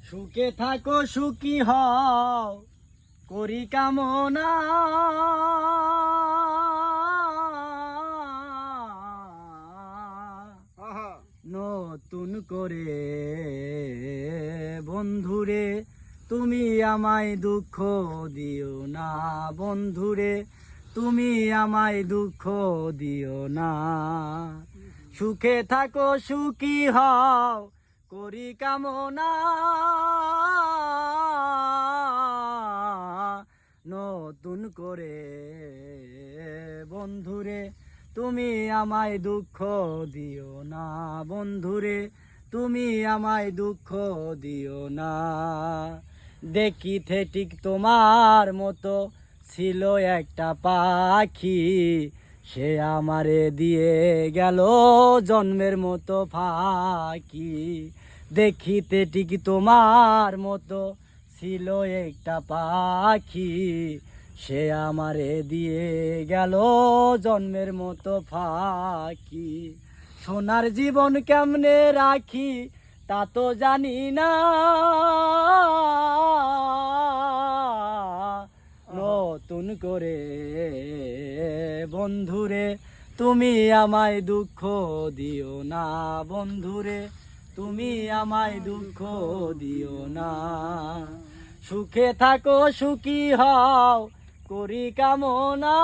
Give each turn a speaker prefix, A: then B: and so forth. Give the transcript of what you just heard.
A: সুখে থাকো সুখী হও করি কামনা। নতুন করে বন্ধুরে তুমি আমায় দুঃখ দিও না, বন্ধুরে তুমি আমায় দুঃখ দিও না। সুখে থাকো সুখী হও করি কামনা। নতুন করে বন্ধুরে তুমি আমায় দুঃখ দিও না, বন্ধুরে তুমি আমায় দুঃখ দিও না। দেখিতে ঠিক তোমার মতো ছিল একটা পাখি, সে আমারে দিয়ে গেল জন্মের মতো ফাঁকি। দেখিতে ঠিক তোমার মতো ছিল একটা পাখি, সে আমারে দিয়ে গেল জন্মের মতো ফাঁকি। সোনার জীবন কেমনে রাখি তা তো জানি না। নতুন করে বন্ধুরে তুমি আমায় দুঃখ দিও না, বন্ধুরে তুমি আমায় দুঃখ দিও না। সুখে থাকো সুখী হও করি কামনা।